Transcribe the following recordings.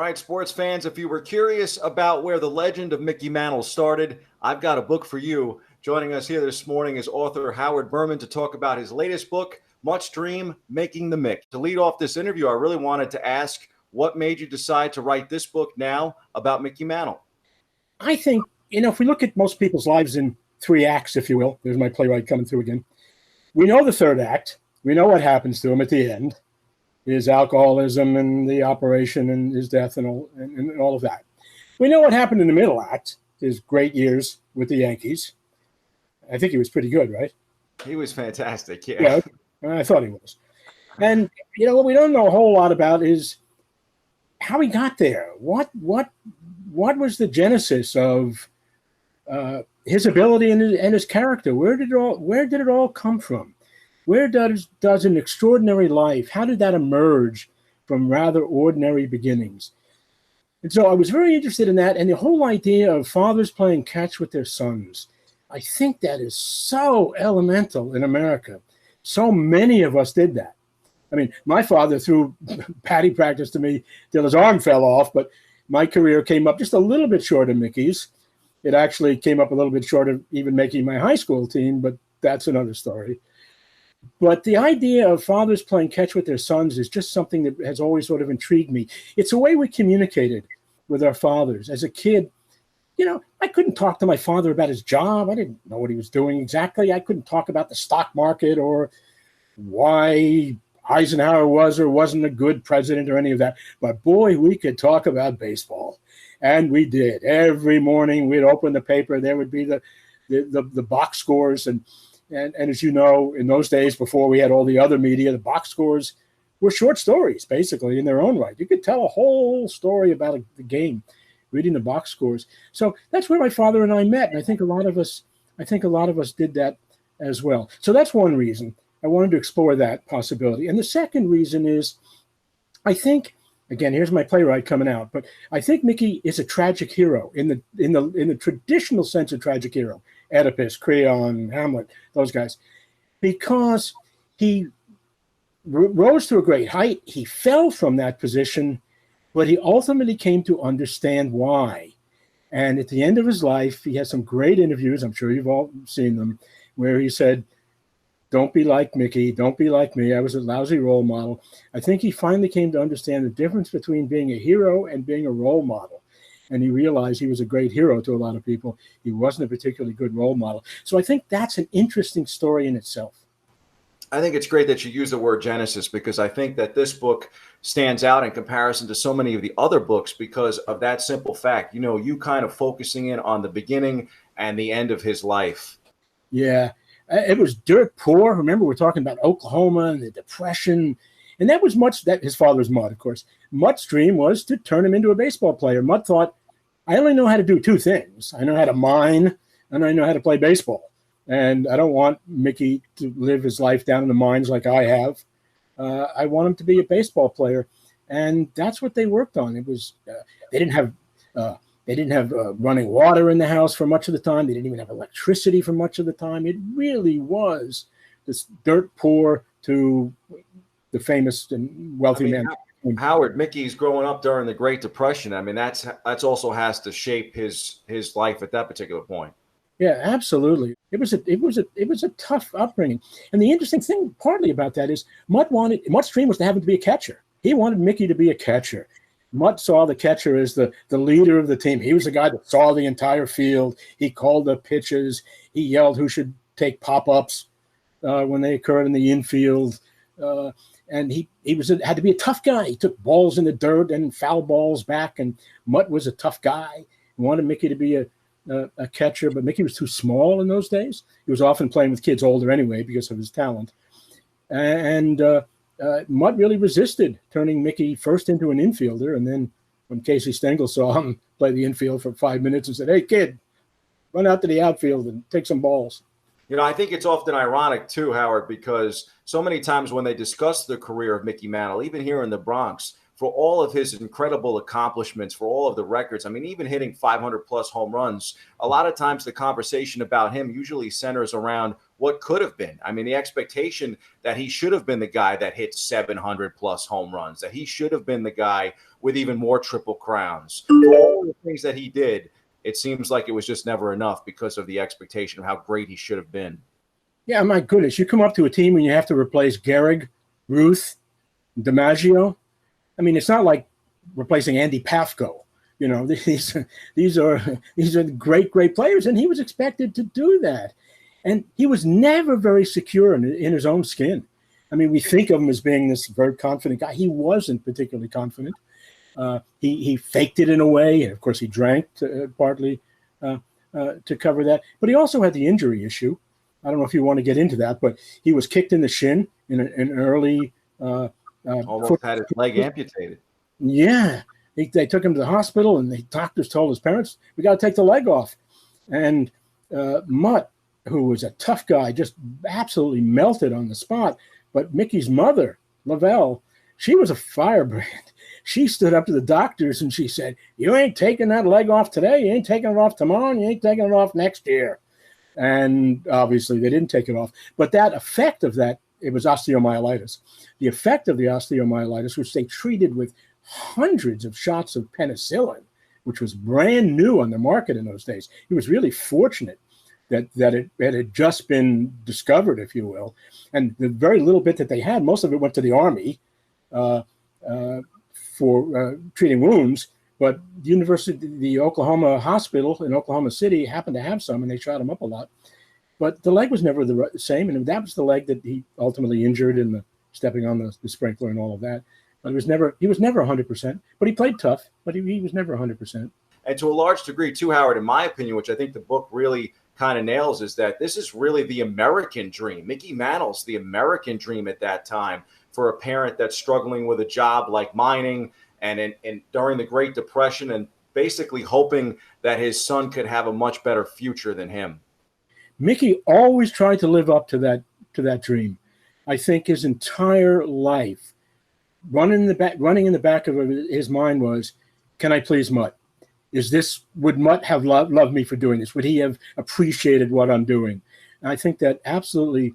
right, sports fans, if you were curious about where the legend of Mickey Mantle started, I've got a book for you. Joining us here this morning is author Howard Burman to talk about his latest book, Much Dream, Making the Mick. To lead off this interview, I really wanted to ask, what made you decide to write this book now about Mickey Mantle? I think, if we look at most people's lives in three acts, if you will, there's my playwright coming through again. We know the third act. We know what happens to him at the end, his alcoholism and the operation and his death and all of that. We know what happened in the middle act, his great years with the Yankees. I think he was pretty good, right? He was fantastic, yeah. I thought he was. And, what we don't know a whole lot about is how he got there. What was the genesis of his ability and his character? Where did it all come from? Where does an extraordinary life, how did that emerge from rather ordinary beginnings? And so I was very interested in that, and the whole idea of fathers playing catch with their sons. I think that is so elemental in America. So many of us did that. I mean, my father threw patty practice to me till his arm fell off, but my career came up just a little bit short of Mickey's. It actually came up a little bit short of even making my high school team, but that's another story. But the idea of fathers playing catch with their sons is just something that has always sort of intrigued me. It's a way we communicated with our fathers. As a kid, I couldn't talk to my father about his job. I didn't know what he was doing exactly. I couldn't talk about the stock market or why Eisenhower was or wasn't a good president or any of that. But boy, we could talk about baseball. And we did. Every morning we'd open the paper. There would be the box scores. And as you know, in those days before we had all the other media, the box scores were short stories, basically, in their own right. You could tell a whole story about the game reading the box scores. So that's where my father and I met. And I think a lot of us did that as well. So that's one reason I wanted to explore that possibility. And the second reason is, I think, again, here's my playwright coming out, but I think Mickey is a tragic hero in the traditional sense of tragic hero. Oedipus, Creon, Hamlet, those guys, because he rose to a great height. He fell from that position, but he ultimately came to understand why. And at the end of his life, he has some great interviews, I'm sure you've all seen them, where he said, "Don't be like Mickey, don't be like me. I was a lousy role model." I think he finally came to understand the difference between being a hero and being a role model. And he realized he was a great hero to a lot of people. He wasn't a particularly good role model. So I think that's an interesting story in itself. I think it's great that you use the word Genesis, because I think that this book stands out in comparison to so many of the other books because of that simple fact. You kind of focusing in on the beginning and the end of his life. Yeah, it was dirt poor. Remember, we're talking about Oklahoma and the Depression. And that was his father's Mutt, of course. Mutt's dream was to turn him into a baseball player. Mutt thought, I only know how to do two things. I know how to mine and I know how to play baseball. And I don't want Mickey to live his life down in the mines like I have. I want him to be a baseball player. And that's what they worked on. It was they didn't have running water in the house for much of the time. They didn't even have electricity for much of the time. It really was this dirt poor to the famous and wealthy man. Howard, Mickey's growing up during the Great Depression. I mean, that's also has to shape his life at that particular point. Yeah, absolutely. It was a tough upbringing. And the interesting thing partly about that is Mutt's dream was to have him to be a catcher. He wanted Mickey to be a catcher. Mutt saw the catcher as the leader of the team. He was the guy that saw the entire field. He called the pitches. He yelled who should take pop-ups when they occurred in the infield. And he had to be a tough guy. He took balls in the dirt and foul balls back. And Mutt was a tough guy. He wanted Mickey to be a catcher, but Mickey was too small in those days. He was often playing with kids older anyway because of his talent. And Mutt really resisted turning Mickey first into an infielder. And then when Casey Stengel saw him play the infield for 5 minutes and said, "Hey, kid, run out to the outfield and take some balls." I think it's often ironic too, Howard, because so many times when they discuss the career of Mickey Mantle, even here in the Bronx, for all of his incredible accomplishments, for all of the records. I mean, even hitting 500 plus home runs, a lot of times the conversation about him usually centers around what could have been. I mean, the expectation that he should have been the guy that hit 700 plus home runs, that he should have been the guy with even more triple crowns. For all the things that he did, it seems like it was just never enough because of the expectation of how great he should have been. Yeah, my goodness. You come up to a team and you have to replace Gehrig, Ruth, DiMaggio. I mean, it's not like replacing Andy Pafko. You know, these are great players, and he was expected to do that. And he was never very secure in his own skin. I mean, we think of him as being this very confident guy. He wasn't particularly confident. He faked it in a way, and of course he drank partly to cover that. But he also had the injury issue. I don't know if you want to get into that, but he was kicked in the shin in an early. Almost had his leg amputated. Yeah, they took him to the hospital, and the doctors told his parents, "We got to take the leg off." And Mutt, who was a tough guy, just absolutely melted on the spot. But Mickey's mother, Lavelle, she was a firebrand. She stood up to the doctors and she said, "You ain't taking that leg off today. You ain't taking it off tomorrow. And you ain't taking it off next year." And obviously they didn't take it off. But that effect of that, it was osteomyelitis. The effect of the osteomyelitis, which they treated with hundreds of shots of penicillin, which was brand new on the market in those days. He was really fortunate that it had just been discovered, if you will. And the very little bit that they had, most of it went to the Army for treating wounds. But the Oklahoma hospital in Oklahoma City happened to have some, and they shot him up a lot. But the leg was never the same, and that was the leg that he ultimately injured in the stepping on the sprinkler and all of that. But he was never 100%. But he played tough, but he was never 100%. And to a large degree, too, Howard, in my opinion, which I think the book really kind of nails, is that this is really the American dream. Mickey Mantle's the American dream at that time for a parent that's struggling with a job like mining and during the Great Depression, and basically hoping that his son could have a much better future than him. Mickey always tried to live up to that dream. I think his entire life, running in the back of his mind was, can I please Mutt? Would Mutt have loved me for doing this? Would he have appreciated what I'm doing? And I think that absolutely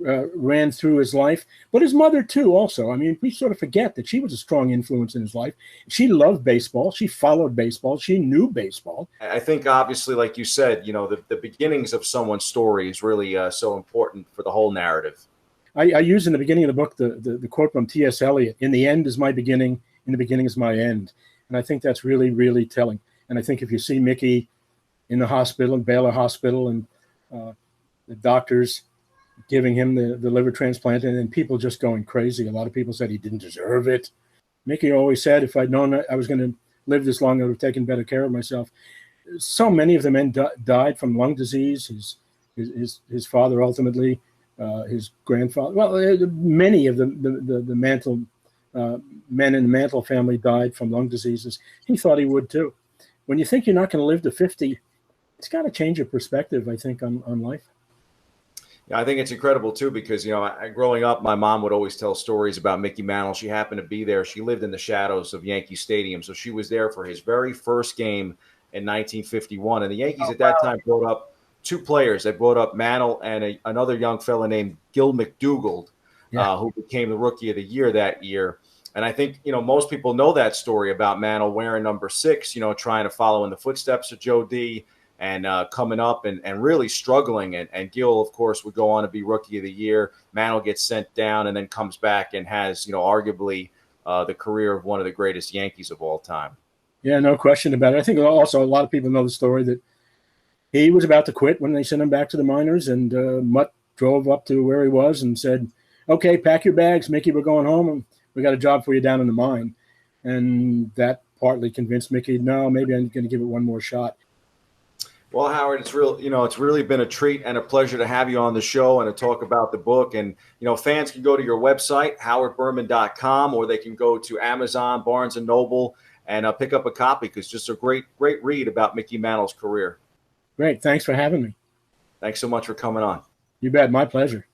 ran through his life, but his mother too also. I mean, we sort of forget that she was a strong influence in his life. She loved baseball. She followed baseball. She knew baseball. I think obviously, like you said, the beginnings of someone's story is really so important for the whole narrative. I use in the beginning of the book the quote from T.S. Eliot, "In the end is my beginning, in the beginning is my end." And I think that's really, really telling. And I think if you see Mickey in the hospital, in Baylor Hospital, and the doctors giving him the liver transplant, and then people just going crazy. A lot of people said he didn't deserve it. Mickey always said, if I'd known I was going to live this long, I would have taken better care of myself. So many of the men died from lung disease. His father ultimately, his grandfather. Well, many of the Mantle men in the Mantle family died from lung diseases. He thought he would too. When you think you're not going to live to 50, it's got to change your perspective, I think, on life. Yeah, I think it's incredible, too, because, growing up, my mom would always tell stories about Mickey Mantle. She happened to be there. She lived in the shadows of Yankee Stadium, so she was there for his very first game in 1951. And the Yankees at that time brought up two players. They brought up Mantle and another young fella named Gil McDougald, who became the Rookie of the Year that year. And I think, most people know that story about Mantle wearing number 6, trying to follow in the footsteps of Joe D. And coming up and really struggling. And Gil, of course, would go on to be Rookie of the Year. Mantle gets sent down and then comes back and has, arguably the career of one of the greatest Yankees of all time. Yeah, no question about it. I think also a lot of people know the story that he was about to quit when they sent him back to the minors. And Mutt drove up to where he was and said, "Okay, pack your bags, Mickey, we're going home. And we got a job for you down in the mine." And that partly convinced Mickey, no, maybe I'm going to give it one more shot. Well, Howard, it's really been a treat and a pleasure to have you on the show and to talk about the book. And, fans can go to your website, howardburman.com, or they can go to Amazon, Barnes & Noble, and pick up a copy, because it's just a great read about Mickey Mantle's career. Great. Thanks for having me. Thanks so much for coming on. You bet. My pleasure.